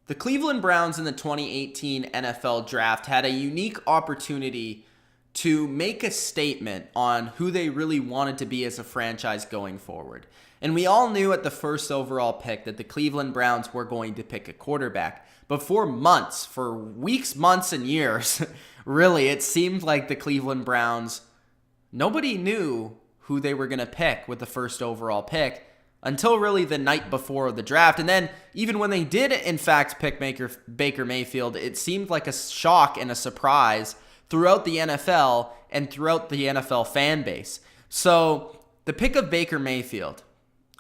The Cleveland Browns in the 2018 NFL Draft had a unique opportunity to make a statement on who they really wanted to be as a franchise going forward. And we all knew at the first overall pick that the Cleveland Browns were going to pick a quarterback. But for months, for weeks, months, and years, really, it seemed like the Cleveland Browns, nobody knew who they were going to pick with the first overall pick until really the night before the draft. And then even when they did, in fact, pick Baker Mayfield, it seemed like a shock and a surprise throughout the NFL and throughout the NFL fan base. So the pick of Baker Mayfield,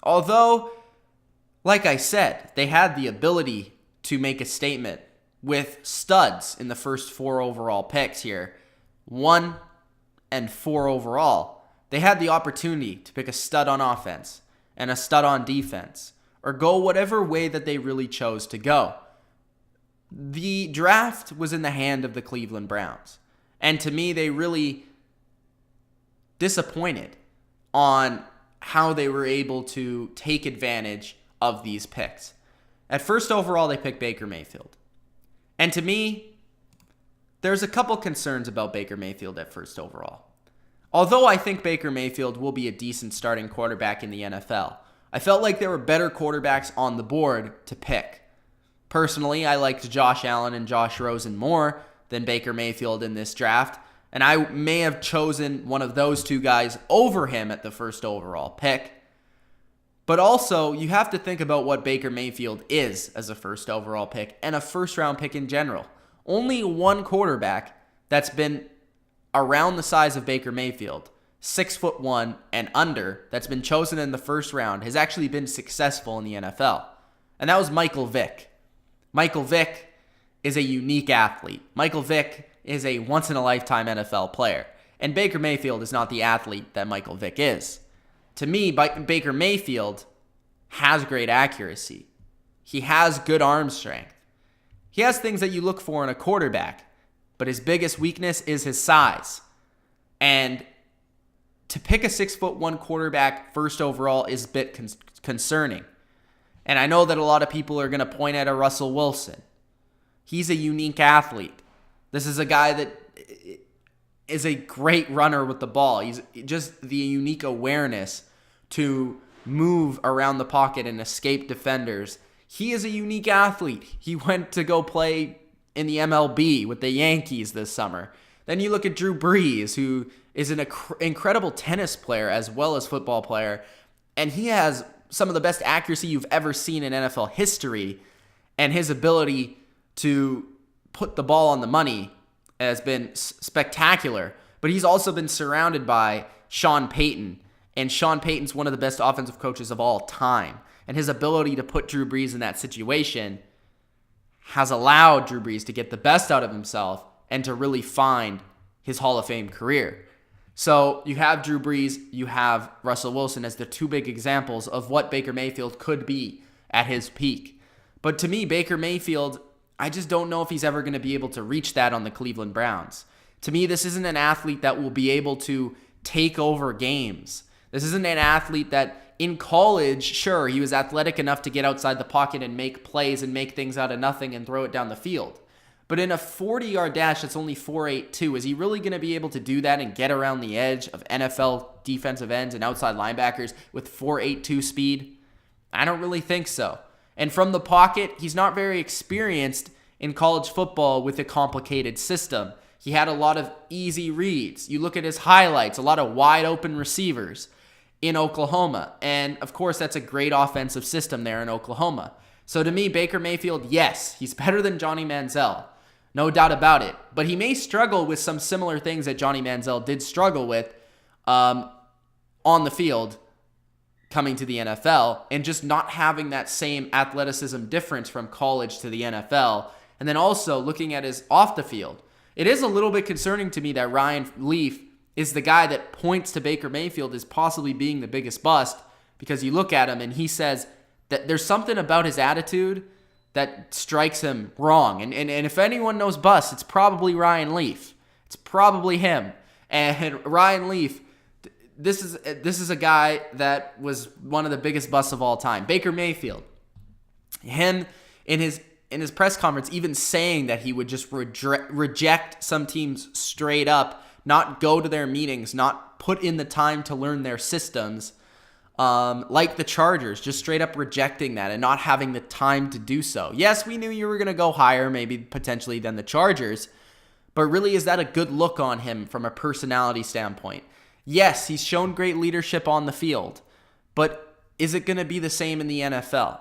although, like I said, they had the ability to make a statement with studs in the first 4 overall picks here, 1 and 4 overall. They had the opportunity to pick a stud on offense and a stud on defense, or go whatever way that they really chose to go. The draft was in the hand of the Cleveland Browns. And to me, they really disappointed on how they were able to take advantage of these picks. At first overall, they picked Baker Mayfield. And to me, there's a couple concerns about Baker Mayfield at first overall. Although I think Baker Mayfield will be a decent starting quarterback in the NFL, I felt like there were better quarterbacks on the board to pick. Personally, I liked Josh Allen and Josh Rosen more than Baker Mayfield in this draft, and I may have chosen one of those two guys over him at the first overall pick. But also, you have to think about what Baker Mayfield is as a first overall pick and a first-round pick in general. Only one quarterback that's been around the size of Baker Mayfield, 6'1" and under, that's been chosen in the first round, has actually been successful in the NFL. And that was Michael Vick. Michael Vick is a unique athlete. Michael Vick is a once-in-a-lifetime NFL player. And Baker Mayfield is not the athlete that Michael Vick is. To me, Baker Mayfield has great accuracy. He has good arm strength. He has things that you look for in a quarterback, but his biggest weakness is his size. And to pick a 6'1" quarterback first overall is a bit concerning. And I know that a lot of people are going to point at a Russell Wilson. He's a unique athlete. This is a guy that is a great runner with the ball. He's just the unique awareness to move around the pocket and escape defenders. He is a unique athlete. He went to go play in the MLB with the Yankees this summer. Then you look at Drew Brees, who is an incredible tennis player as well as football player, and he has some of the best accuracy you've ever seen in NFL history, and his ability to put the ball on the money has been spectacular. But he's also been surrounded by Sean Payton, and Sean Payton's one of the best offensive coaches of all time, and his ability to put Drew Brees in that situation has allowed Drew Brees to get the best out of himself and to really find his Hall of Fame career. So you have Drew Brees, you have Russell Wilson as the two big examples of what Baker Mayfield could be at his peak. But to me, Baker Mayfield, I just don't know if he's ever going to be able to reach that on the Cleveland Browns. To me, this isn't an athlete that will be able to take over games. This isn't an athlete that in college, sure, he was athletic enough to get outside the pocket and make plays and make things out of nothing and throw it down the field. But in a 40-yard dash that's only 4.82, is he really going to be able to do that and get around the edge of NFL defensive ends and outside linebackers with 4.82 speed? I don't really think so. And from the pocket, he's not very experienced in college football with a complicated system. He had a lot of easy reads. You look at his highlights, a lot of wide open receivers in Oklahoma. And of course, that's a great offensive system there in Oklahoma. So to me, Baker Mayfield, yes, he's better than Johnny Manziel. No doubt about it. But he may struggle with some similar things that Johnny Manziel did struggle with on the field coming to the NFL, and just not having that same athleticism difference from college to the NFL. And then also looking at his off the field. It is a little bit concerning to me that Ryan Leaf is the guy that points to Baker Mayfield as possibly being the biggest bust, because you look at him and he says that there's something about his attitude that strikes him wrong. And if anyone knows bust, it's probably Ryan Leaf. It's probably him. And Ryan Leaf, this is a guy that was one of the biggest busts of all time. Baker Mayfield, him in in his press conference even saying that he would just reject some teams straight up, not go to their meetings, not put in the time to learn their systems, like the Chargers, just straight up rejecting that and not having the time to do so. Yes, we knew you were going to go higher, maybe potentially than the Chargers, but really, is that a good look on him from a personality standpoint? Yes, he's shown great leadership on the field, but is it going to be the same in the NFL?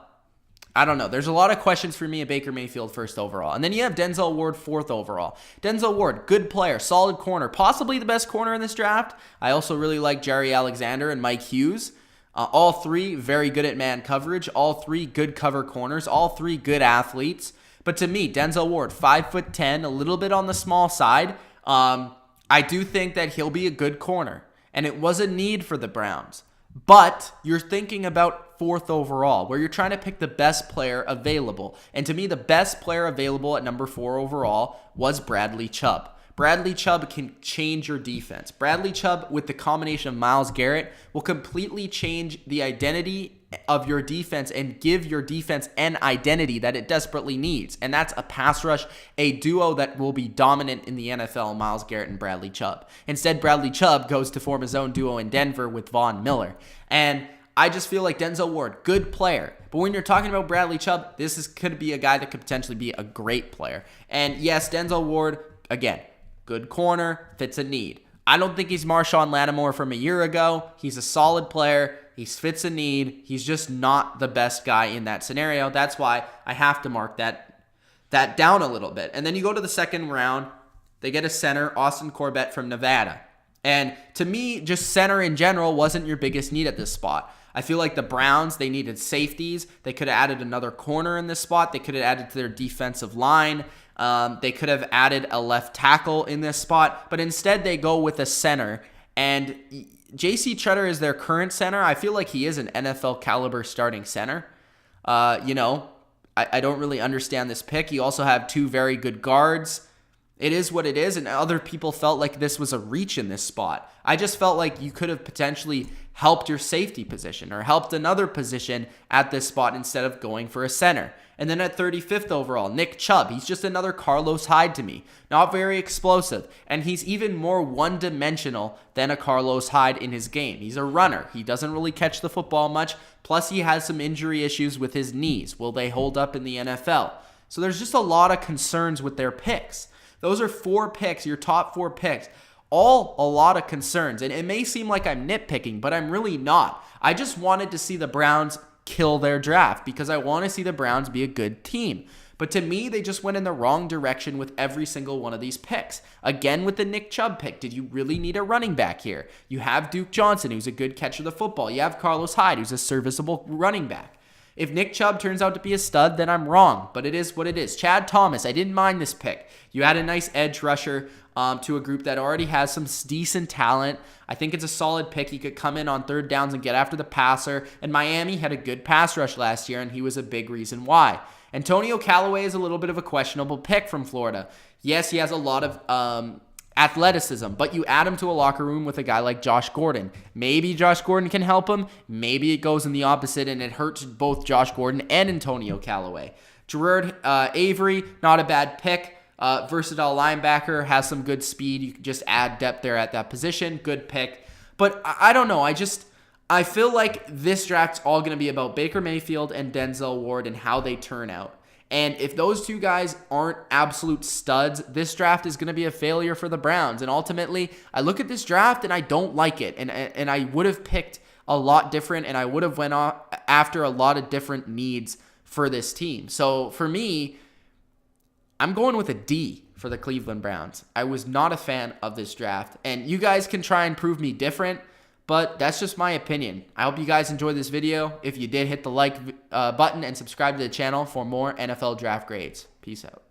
I don't know. There's a lot of questions for me at Baker Mayfield first overall. And then you have Denzel Ward fourth overall. Denzel Ward, good player, solid corner, possibly the best corner in this draft. I also really like Jerry Alexander and Mike Hughes. All three very good at man coverage. All three good cover corners. All three good athletes. But to me, Denzel Ward, 5'10", a little bit on the small side. I do think that he'll be a good corner. And it was a need for the Browns. But you're thinking about fourth overall, where you're trying to pick the best player available. And to me, the best player available at number 4 overall was Bradley Chubb. Bradley Chubb can change your defense. Bradley Chubb, with the combination of Myles Garrett, will completely change the identity of your defense and give your defense an identity that it desperately needs. And that's a pass rush, a duo that will be dominant in the NFL, Myles Garrett and Bradley Chubb. Instead, Bradley Chubb goes to form his own duo in Denver with Von Miller. And I just feel like Denzel Ward, good player. But when you're talking about Bradley Chubb, could be a guy that could potentially be a great player. And yes, Denzel Ward, again, good corner, fits a need. I don't think he's Marshawn Lattimore from a year ago. He's a solid player. He fits a need. He's just not the best guy in that scenario. That's why I have to mark that down a little bit. And then you go to the second round. They get a center, Austin Corbett from Nevada. And to me, just center in general wasn't your biggest need at this spot. I feel like the Browns, they needed safeties. They could have added another corner in this spot. They could have added to their defensive line. They could have added a left tackle in this spot. But instead, they go with a center. And J.C. Tretter is their current center. I feel like he is an NFL caliber starting center. I don't really understand this pick. You also have 2 very good guards. It is what it is, and other people felt like this was a reach in this spot. I just felt like you could have potentially helped your safety position or helped another position at this spot instead of going for a center. And then at 35th overall, Nick Chubb. He's just another Carlos Hyde to me. Not very explosive, and he's even more one-dimensional than a Carlos Hyde in his game. He's a runner. He doesn't really catch the football much, plus he has some injury issues with his knees. Will they hold up in the NFL? So there's just a lot of concerns with their picks. Those are 4 picks, your top 4 picks. All a lot of concerns. And it may seem like I'm nitpicking, but I'm really not. I just wanted to see the Browns kill their draft because I want to see the Browns be a good team. But to me, they just went in the wrong direction with every single one of these picks. Again, with the Nick Chubb pick, did you really need a running back here? You have Duke Johnson, who's a good catcher of the football. You have Carlos Hyde, who's a serviceable running back. If Nick Chubb turns out to be a stud, then I'm wrong, but it is what it is. Chad Thomas, I didn't mind this pick. You had a nice edge rusher to a group that already has some decent talent. I think it's a solid pick. He could come in on third downs and get after the passer, and Miami had a good pass rush last year, and he was a big reason why. Antonio Callaway is a little bit of a questionable pick from Florida. Yes, he has a lot of athleticism, but you add him to a locker room with a guy like Josh Gordon. Maybe Josh Gordon can help him. Maybe it goes in the opposite and it hurts both Josh Gordon and Antonio Callaway. Gerard Avery, not a bad pick. Versatile linebacker, has some good speed. You can just add depth there at that position. Good pick. But I don't know. I feel like this draft's all going to be about Baker Mayfield and Denzel Ward and how they turn out. And if those 2 guys aren't absolute studs, this draft is going to be a failure for the Browns. And ultimately, I look at this draft and I don't like it. And I would have picked a lot different, and I would have went after a lot of different needs for this team. So for me, I'm going with a D for the Cleveland Browns. I was not a fan of this draft. And you guys can try and prove me different, but that's just my opinion. I hope you guys enjoyed this video. If you did, hit the like button and subscribe to the channel for more NFL draft grades. Peace out.